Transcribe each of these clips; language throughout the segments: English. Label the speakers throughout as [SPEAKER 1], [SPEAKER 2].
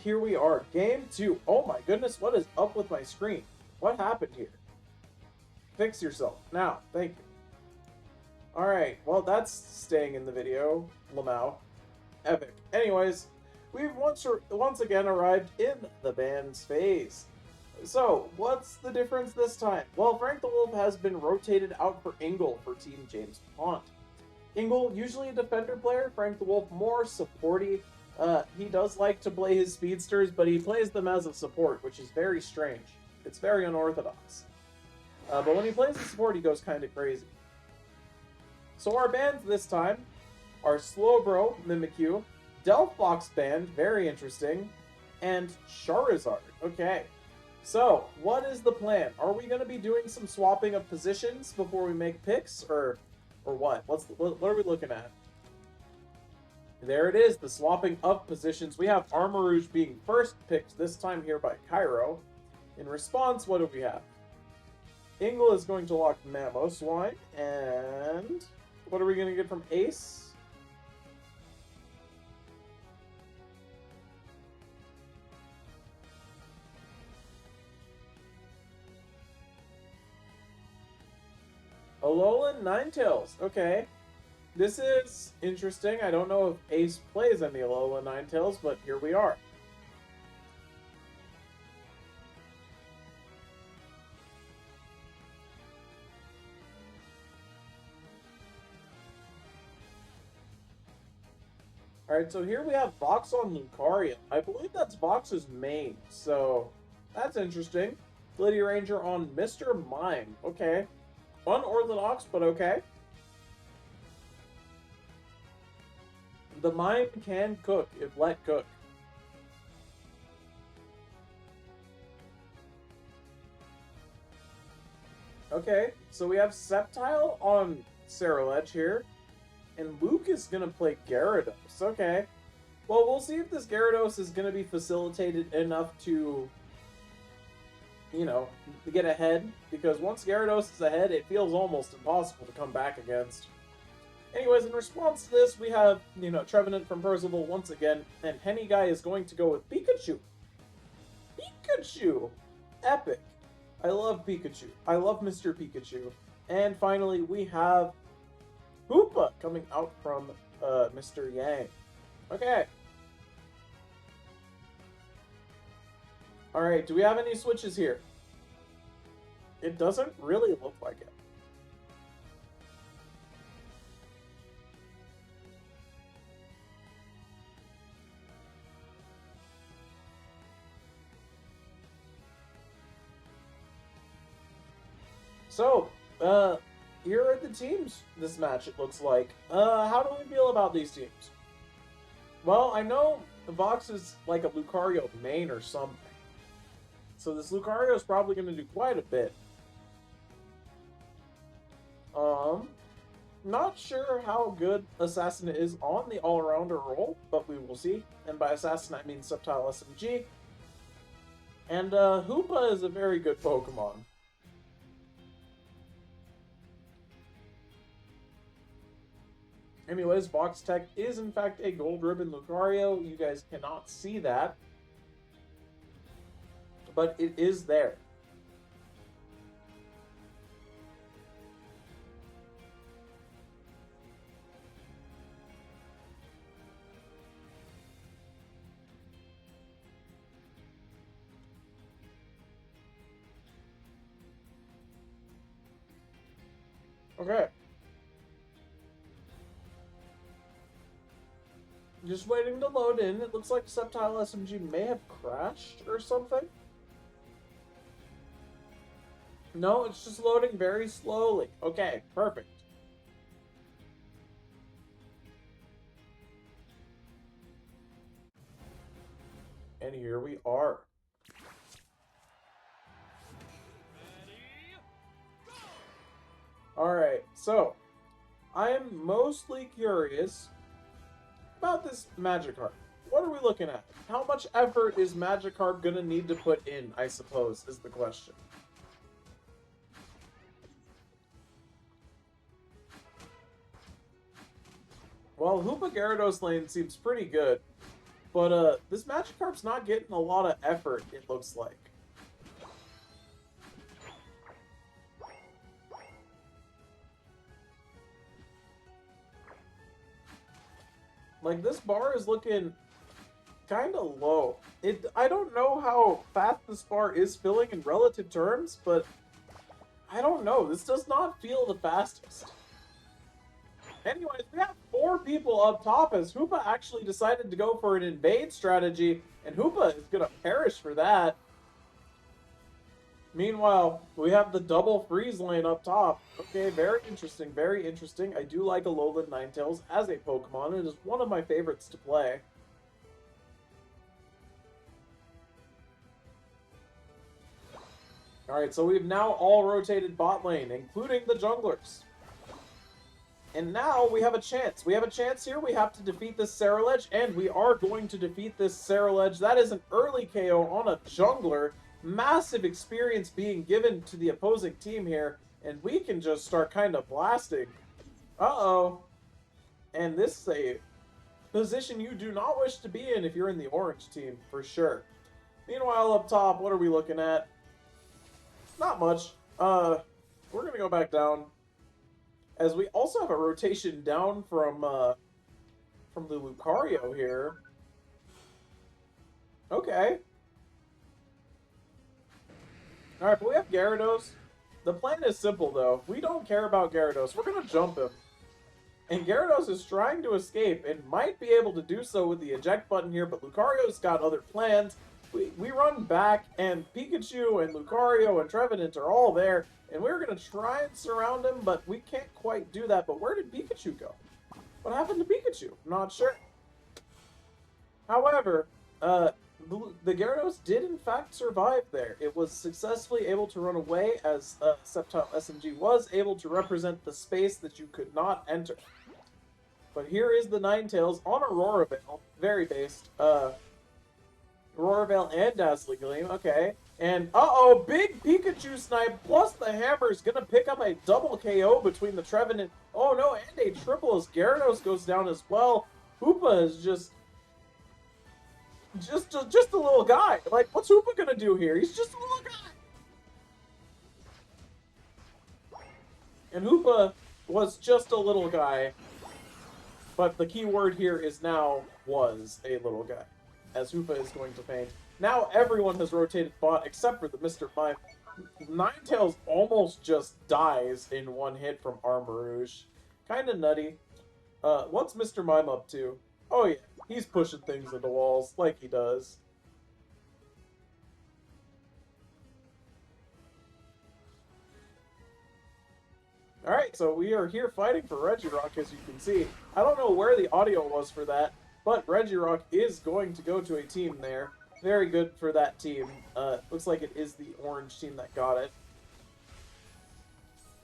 [SPEAKER 1] here we are. Game 2. Oh my goodness, what is up with my screen? What happened here? Fix yourself. Now, thank you. Alright, well that's staying in the video. Lamau. Epic. Anyways, we've once again arrived in the band's phase. So, what's the difference this time? Well, Frank the Wolf has been rotated out for Ingle for Team James Pond. Ingle, usually a defender player, Frank the Wolf more supporty. He does like to play his speedsters, but he plays them as a support, which is very strange. It's very unorthodox. But when he plays the support, he goes kind of crazy. So our bands this time are Slowbro, Mimikyu, Delphox band, very interesting, and Charizard. Okay. So, what is the plan? Are we going to be doing some swapping of positions before we make picks, or what? What are we looking at? There it is, the swapping of positions. We have Armarouge being first picked, this time here by Cairo. In response, what do we have? Ingle is going to lock Mamoswine, and what are we going to get from Ace? Alolan Ninetales. Okay. This is interesting. I don't know if Ace plays any Alolan Ninetales, but here we are. Alright, so here we have Vox on Lucario. I believe that's Vox's main, so that's interesting. Lady Ranger on Mr. Mime. Okay. Unorthodox, but okay. The Mime can cook, if let cook. Okay, so we have Sceptile on Ceruledge here. And Luke is going to play Gyarados. Okay. Well, we'll see if this Gyarados is going to be facilitated enough to, you know, to get ahead. Because once Gyarados is ahead, it feels almost impossible to come back against. Anyways, in response to this, we have, you know, Trevenant from Percival once again. And Henny Guy is going to go with Pikachu. Pikachu! Epic. I love Pikachu. I love Mr. Pikachu. And finally, we have Hoopa coming out from Mr. Yang. Okay. Alright, do we have any switches here? It doesn't really look like it. So, here are the teams this match, it looks like. How do we feel about these teams? Well, I know the Vox is like a Lucario main or something. So this Lucario is probably going to do quite a bit. Not sure how good Assassin is on the all-arounder role, but we will see. And by Assassin, I mean Sceptile SMG. And Hoopa is a very good Pokemon. Anyways, Vox Tech is in fact a Gold Ribbon Lucario. You guys cannot see that, but it is there. Okay. Just waiting to load in. It looks like Sceptile SMG may have crashed or something. No, it's just loading very slowly. Okay, perfect. And here we are. Alright, so I am mostly curious about this Magikarp. What are we looking at? How much effort is Magikarp gonna need to put in, I suppose, is the question. Well, Hoopa Gyarados lane seems pretty good, But this Magikarp's not getting a lot of effort, it looks like. Like, this bar is looking kind of low. I don't know how fast this bar is filling in relative terms, but I don't know. This does not feel the fastest. Anyways, we have 4 people up top as Hoopa actually decided to go for an invade strategy, and Hoopa is going to perish for that. Meanwhile, we have the double freeze lane up top. Okay, very interesting, very interesting. I do like Alolan Ninetales as a Pokemon. It is one of my favorites to play. Alright, so we've now all rotated bot lane, including the junglers. And now we have a chance. We have a chance here. We have to defeat this Ceruledge, and we are going to defeat this Ceruledge. That is an early KO on a jungler. Massive experience being given to the opposing team here, and we can just start kind of blasting. Uh-oh. And this is a position you do not wish to be in if you're in the orange team, for sure. Meanwhile, up top, what are we looking at? Not much. We're going to go back down. As we also have a rotation down from the Lucario here. Okay. Alright, but we have Gyarados. The plan is simple, though. We don't care about Gyarados. We're going to jump him. And Gyarados is trying to escape and might be able to do so with the eject button here, but Lucario's got other plans. We run back, and Pikachu and Lucario and Trevenant are all there, and we're going to try and surround him, but we can't quite do that. But where did Pikachu go? What happened to Pikachu? I'm not sure. However, the Gyarados did in fact survive there. It was successfully able to run away, as Sceptile SMG was able to represent the space that you could not enter. But here is the Ninetales on Aurora Veil, very based. Aurora Veil and Dazzling Gleam, okay. And, uh-oh, big Pikachu snipe, plus the hammer is going to pick up a double KO between the Trevenant. Oh no, and a triple as Gyarados goes down as well. Hoopa is just a little guy. Like, what's Hoopa going to do here? He's just a little guy. And Hoopa was just a little guy. But the key word here is now was a little guy, as Hoopa is going to faint. Now everyone has rotated bot except for the Mr. Mime. Ninetales almost just dies in one hit from Armarouge. Kinda nutty. What's Mr. Mime up to? Oh yeah, he's pushing things into walls like he does. Alright, so we are here fighting for Regirock, as you can see. I don't know where the audio was for that, but Regirock is going to go to a team there. Very good for that team. Looks like it is the orange team that got it.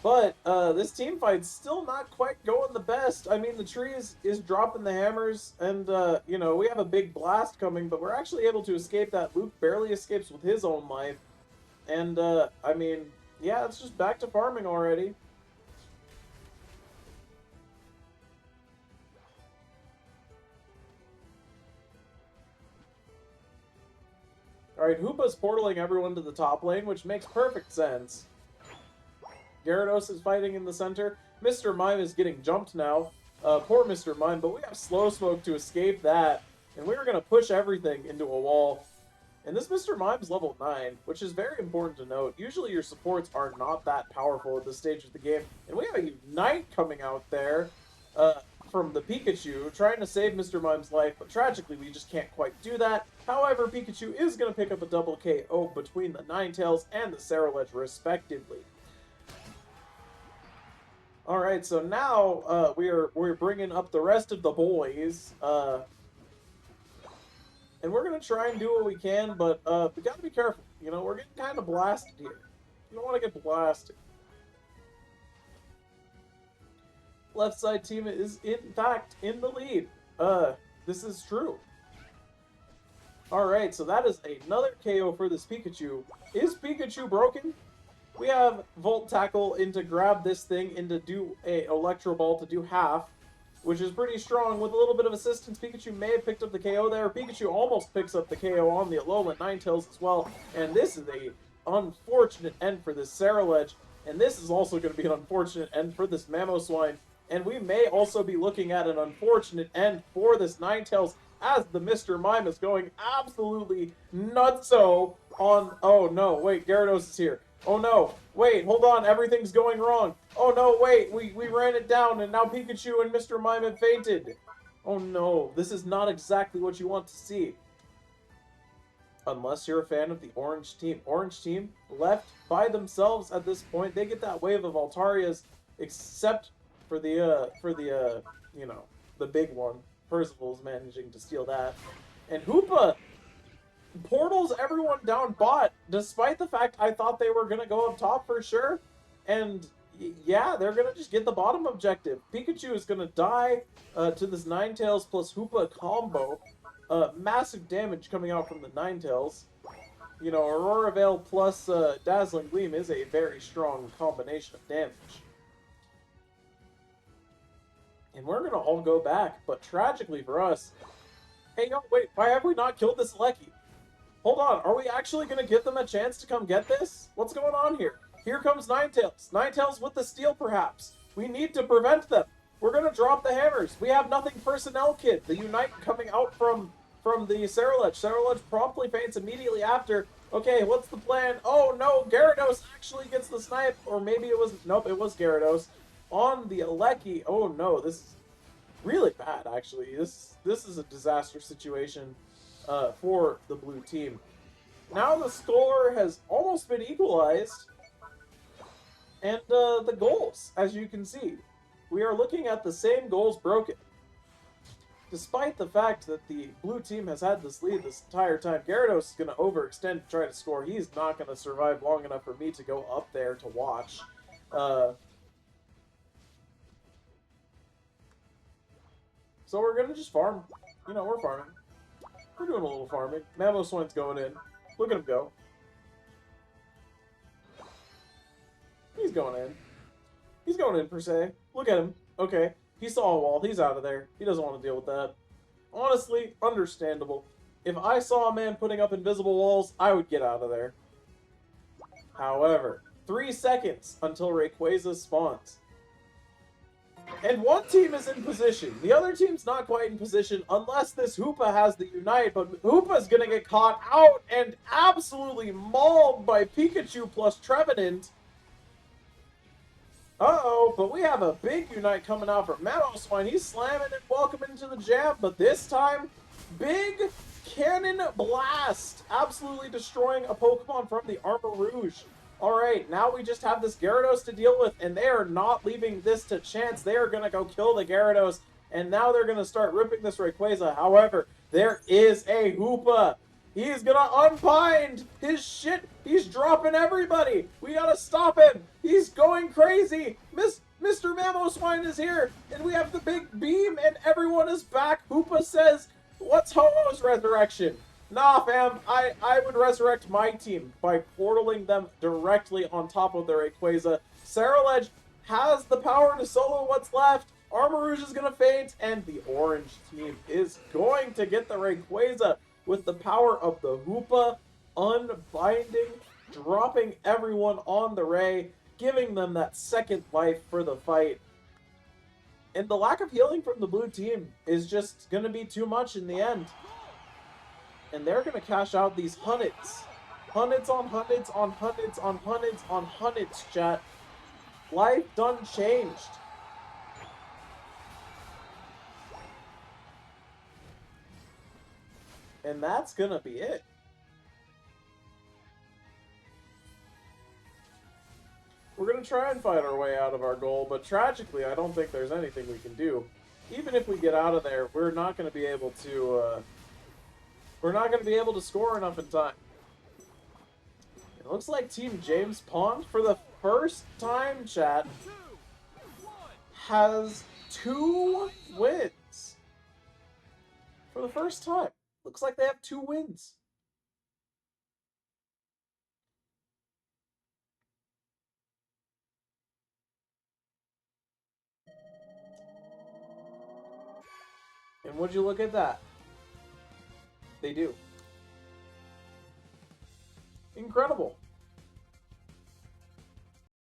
[SPEAKER 1] But this team fight's still not quite going the best. I mean, the tree is dropping the hammers, and, you know, we have a big blast coming, but we're actually able to escape that. Luke barely escapes with his own life. And, I mean, yeah, it's just back to farming already. Alright, Hoopa's portaling everyone to the top lane, which makes perfect sense. Gyarados is fighting in the center. Mr. Mime is getting jumped now. Poor Mr. Mime, but we have Slowsmoke to escape that. And we're going to push everything into a wall. And this Mr. Mime's level 9, which is very important to note. Usually your supports are not that powerful at this stage of the game. And we have a Unite coming out there from the Pikachu, trying to save Mr. Mime's life, but tragically we just can't quite do that. However, Pikachu is going to pick up a double KO between the Ninetales and the Ceruledge, respectively. Alright, so now we're bringing up the rest of the boys, and we're going to try and do what we can, but we got to be careful. You know, we're getting kind of blasted here. You don't want to get blasted. Left side team is, in fact, in the lead. This is true. Alright, so that is another KO for this Pikachu. Is Pikachu broken? We have Volt Tackle in to grab this thing and to do a Electro Ball to do half. which is pretty strong. With a little bit of assistance, Pikachu may have picked up the KO there. Pikachu almost picks up the KO on the Alolan Ninetales as well, and this is a unfortunate end for this Ceruledge, and this is also going to be an unfortunate end for this Mamoswine, and we may also be looking at an unfortunate end for this Ninetales as the Mr. Mime is going absolutely nutso on... Oh no, wait, Gyarados is here. Oh no, wait, hold on, everything's going wrong. Oh no, wait, we ran it down and now Pikachu and Mr. Mime have fainted. Oh no, this is not exactly what you want to see. Unless you're a fan of the Orange team. Orange team left by themselves at this point. They get that wave of Altarias, except for the you know, the big one. Percival's managing to steal that. And Hoopa portals everyone down bot, despite the fact I thought they were going to go up top for sure. And yeah, they're going to just get the bottom objective. Pikachu is going to die to this Ninetales plus Hoopa combo. Massive damage coming out from the Ninetales. You know, Aurora Veil plus Dazzling Gleam is a very strong combination of damage. And we're going to all go back, but tragically for us... Hey, no, wait, why have we not killed this Lecky? Hold on, are we actually going to give them a chance to come get this? What's going on here? Here comes Ninetales. Ninetales with the steal, perhaps. We need to prevent them. We're going to drop the hammers. We have nothing personnel kit. The Unite coming out from the Ceruledge. Ceruledge promptly faints immediately after. Okay, what's the plan? Oh no, Gyarados actually gets the snipe. Or maybe it was... Nope, it was Gyarados. On the Alecki. Oh no, this is really bad, actually. This is a disaster situation for the blue team. Now the score has almost been equalized. And the goals, as you can see, we are looking at the same goals broken. Despite the fact that the blue team has had this lead this entire time, Gyarados is going to overextend to try to score. He's not going to survive long enough for me to go up there to watch. So we're going to just farm. You know, we're farming. We're doing a little farming. Mamoswine's going in. Look at him go. He's going in. He's going in, per se. Look at him. Okay. He saw a wall. He's out of there. He doesn't want to deal with that. Honestly, understandable. If I saw a man putting up invisible walls, I would get out of there. However, 3 seconds until Rayquaza spawns. And one team is in position. The other team's not quite in position unless this Hoopa has the Unite, but Hoopa's gonna get caught out and absolutely mauled by Pikachu plus Trevenant. Uh-oh, but we have a big Unite coming out from Mamoswine. He's slamming and welcoming into the jam, but this time, big Cannon Blast, absolutely destroying a Pokemon from the Armarouge. Alright, now we just have this Gyarados to deal with, and they are not leaving this to chance. They are going to go kill the Gyarados, and now they're going to start ripping this Rayquaza. However, there is a Hoopa. He's going to unbind his shit. He's dropping everybody. We got to stop him. He's going crazy. Mr. Mamoswine is here, and we have the big beam, and everyone is back. Hoopa says, what's Ho-Oh's resurrection? Nah, fam, I would resurrect my team by portaling them directly on top of the Rayquaza. Ceruledge has the power to solo what's left. Armarouge is going to faint, and the orange team is going to get the Rayquaza with the power of the Hoopa, unbinding, dropping everyone on the Ray, giving them that second life for the fight. And the lack of healing from the blue team is just going to be too much in the end. And they're going to cash out these hundreds. Hundreds on hundreds on hundreds on hundreds on hundreds, chat. Life done changed. And that's going to be it. We're going to try and fight our way out of our goal, but tragically, I don't think there's anything we can do. Even if we get out of there, we're not going to be able to... We're not going to be able to score enough in time. It looks like Team James Pond, for the first time, chat, has 2 wins. For the first time. Looks like they have 2 wins. And would you look at that? They do. Incredible.